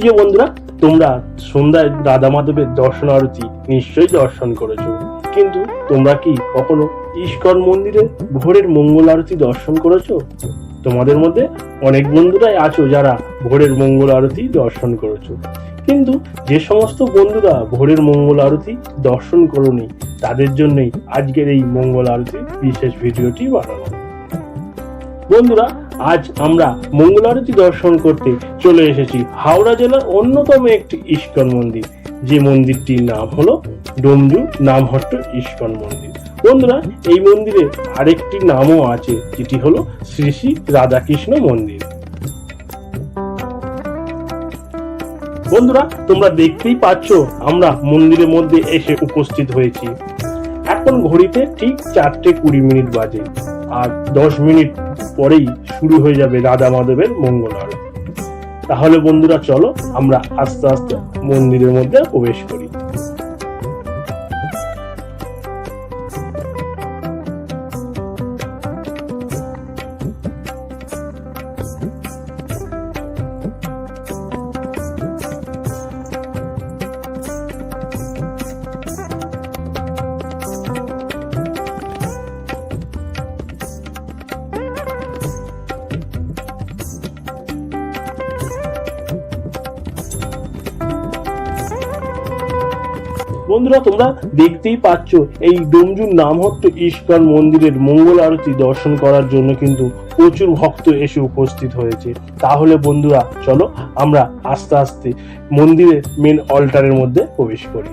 প্রিয় বন্ধুরা, তোমরা সন্ধ্যায় রাধা মাধবের দর্শন আরতি নিশ্চয়ই দর্শন করেছো, কিন্তু তোমরা কি কখনো ইস্কন মন্দিরে ভোরের মঙ্গল আরতি দর্শন করেছো? তোমাদের মধ্যে অনেক বন্ধুরাই আছো যারা ভোরের মঙ্গল আরতি দর্শন করেছো, কিন্তু যে সমস্ত বন্ধুরা ভোরের মঙ্গল আরতি দর্শন করোনি তাদের জন্যই আজকের এই মঙ্গল আরতি বিশেষ ভিডিওটি বানানো। বন্ধুরা, আজ আমরা মঙ্গল আরতি দর্শন করতে চলে এসেছি হাওড়া জেলার অন্যতম একটি ইস্কন মন্দির, যে মন্দিরটির নাম হলো ডোমজু নামহট্ট ইস্কন মন্দির। বন্ধুরা, এই মন্দিরে আরেকটি নামও আছে, যেটি হলো শ্রী শ্রী রাধাকৃষ্ণ মন্দির। বন্ধুরা, তোমরা দেখতেই পাচ্ছ আমরা মন্দিরের মধ্যে এসে উপস্থিত হয়েছি। এখন ঘড়িতে ঠিক 4:20 বাজে, আর 10 মিনিট পরেই শুরু হয়ে যাবে রাধা মাধবের মঙ্গল আরতি। তাহলে বন্ধুরা, চলো আমরা আস্তে আস্তে মন্দিরের মধ্যে প্রবেশ করি। বন্ধুরা, তোমরা দেখতেই পাচ্ছ এই ডোমজুর নামহট্ট ইস্কন মন্দিরের মঙ্গল আরতি দর্শন করার জন্য কিন্তু প্রচুর ভক্ত এসে উপস্থিত হয়েছে। তাহলে বন্ধুরা, চলো আমরা আস্তে আস্তে মন্দিরের মেন অল্টারের মধ্যে প্রবেশ করি।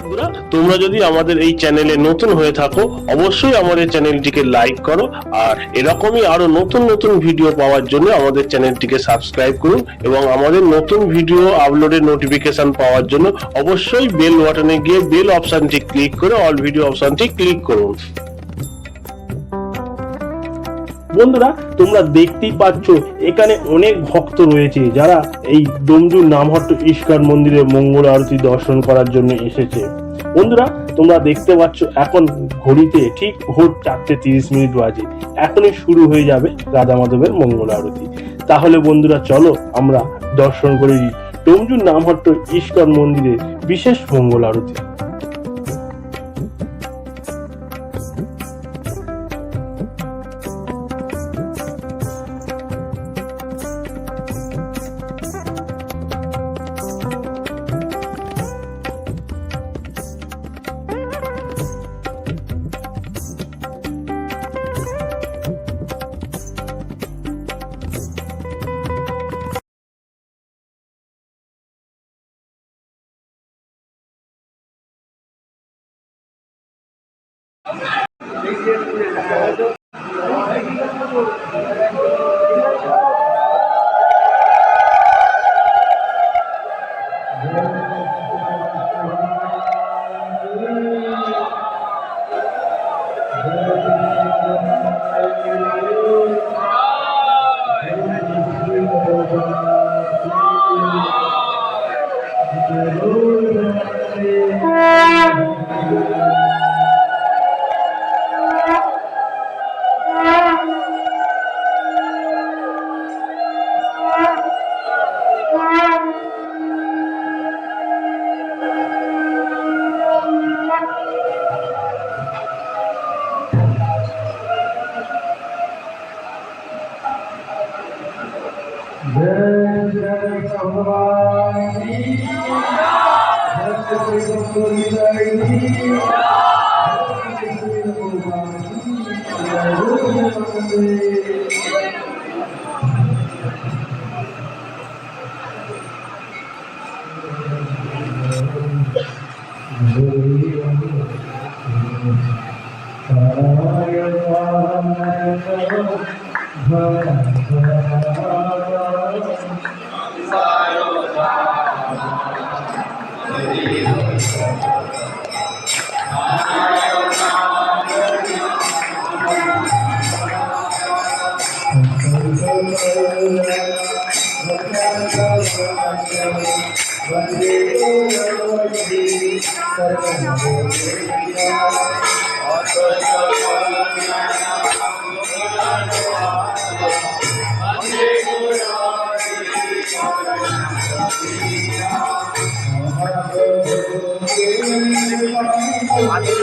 বন্ধুরা, তোমরা যদি আমাদের এই চ্যানেলে নতুন হয়ে থাকো, অবশ্যই আমাদের চ্যানেলটিকে লাইক করো, আর এরকমই আরো নতুন নতুন ভিডিও পাওয়ার জন্য আমাদের চ্যানেলটিকে সাবস্ক্রাইব করুন, এবং আমাদের নতুন ভিডিও আপলোডের নোটিফিকেশন পাওয়ার জন্য অবশ্যই বেল বাটনে গিয়ে বেল অপশনটি ক্লিক করে অল ভিডিও অপশনটি ক্লিক করুন। বন্ধুরা, তোমরা দেখতেই পাচ্ছ এখানে অনেক ভক্ত রয়েছে যারা এই ডোমজু নামহট্ট ইস্কন মন্দিরে মঙ্গল আরতি দর্শন করার জন্য এসেছে। বন্ধুরা, তোমরা দেখতে পাচ্ছ এখন ঘড়িতে ঠিক ভোর 4:30 বাজে, এখনই শুরু হয়ে যাবে রাধা মাধবের মঙ্গল আরতি। তাহলে বন্ধুরা, চলো আমরা দর্শন করে নিই ডোমজু নামহট্ট ইস্কন মন্দিরের বিশেষ মঙ্গল আরতি।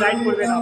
লাইট করবে না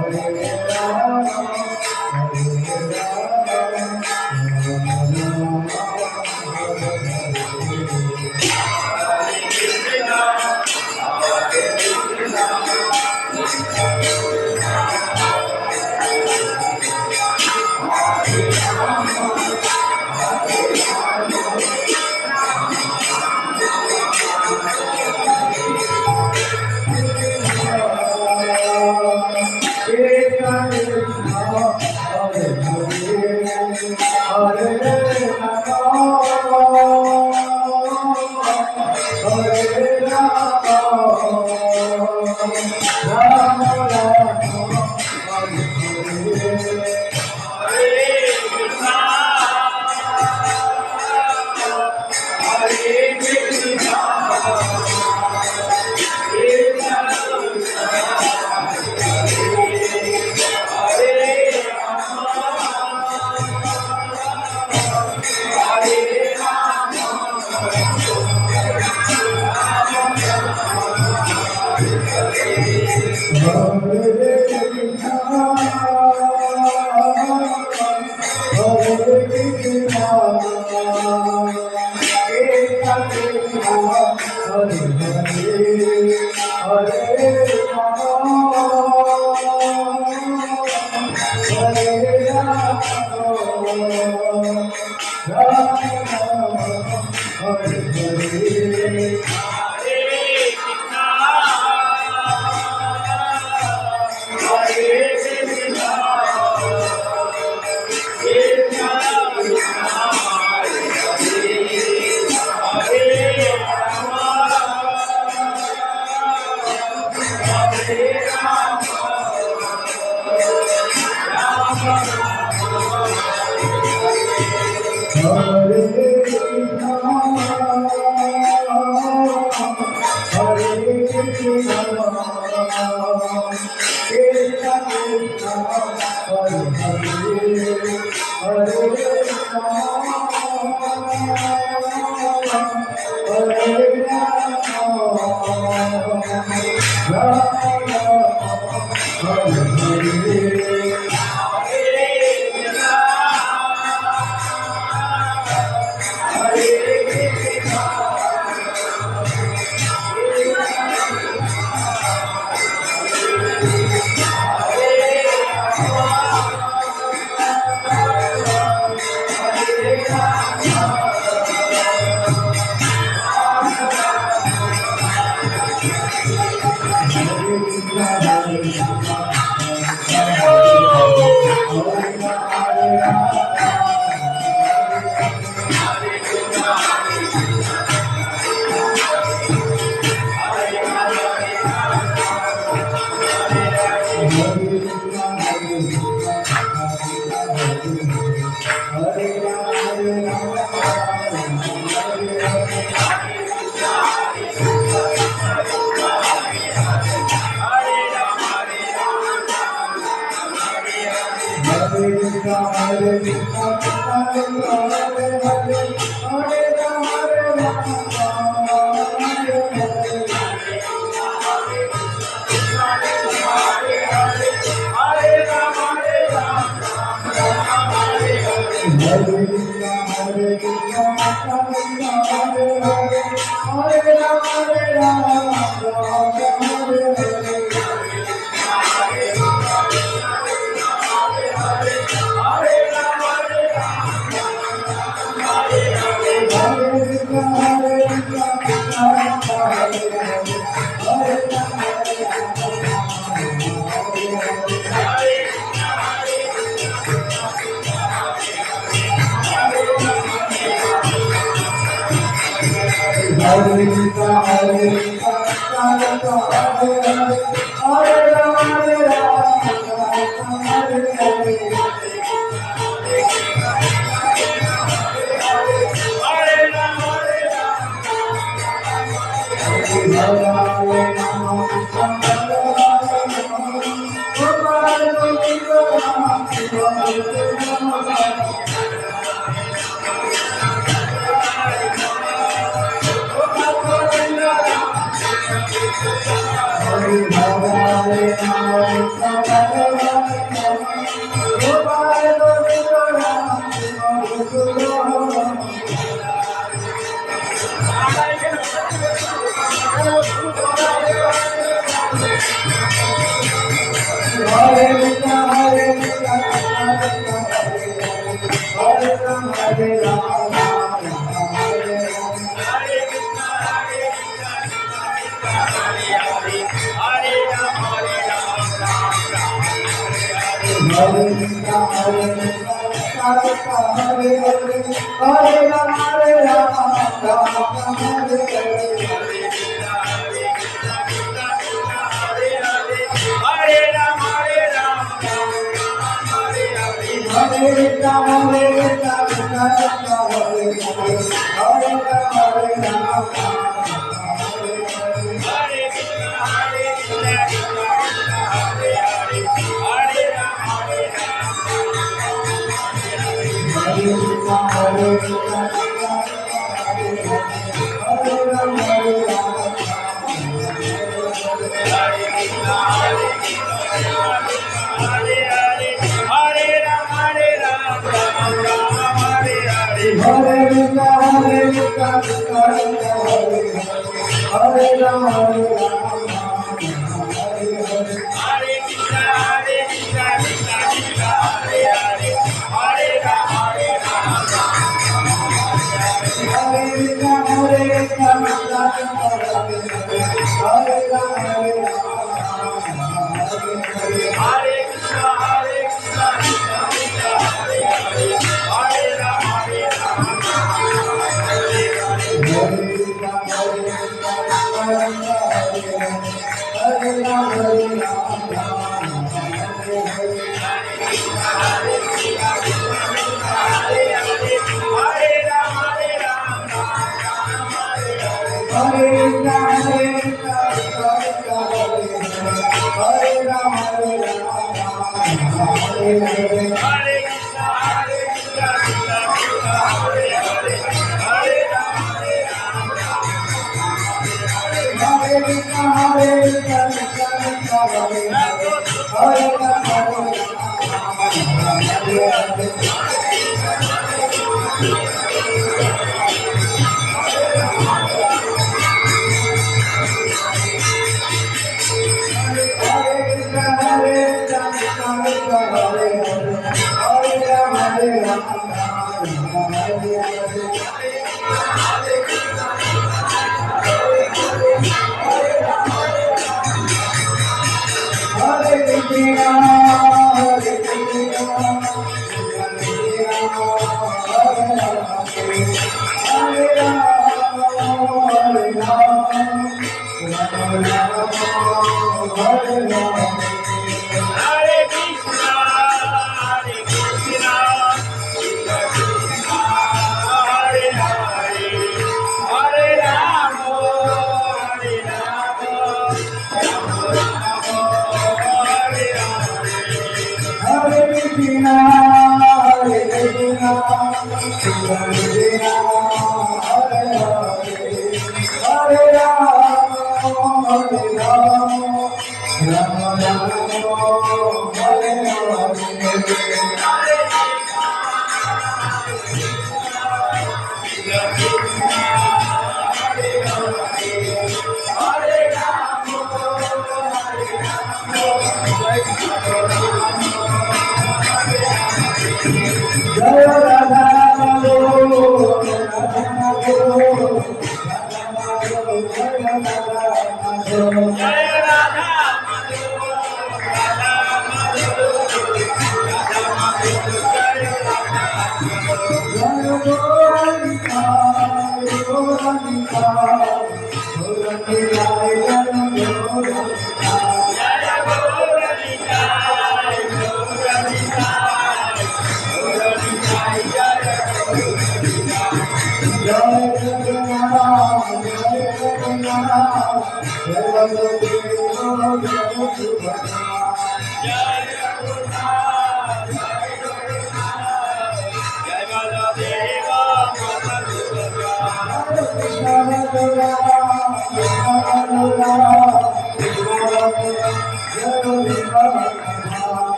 Hare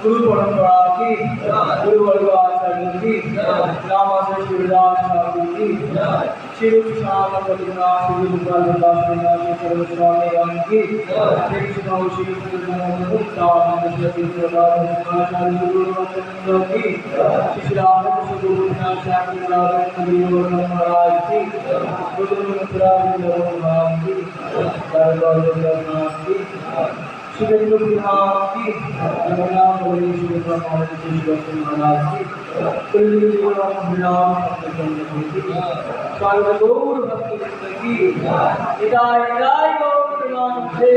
गुरु परंपरा की गुरु वर्ग आचार्य की राम आचार्य शिवदास ठाकुर की श्री कृष्णा श्री गोपाल दास श्री सर्वस्वामी राम की श्री कृष्ण श्री मुक्ता श्री प्रभात गुरु चंद्र की श्री राम श्री गुरु श्याम गुरु महाराज की गुरु महाराज की शिवेंद्र बिहार की रमना बड़ी श्री महाराज की महाराज की कुल राम सर्वगौर भक्त की विदाई गौर नाम से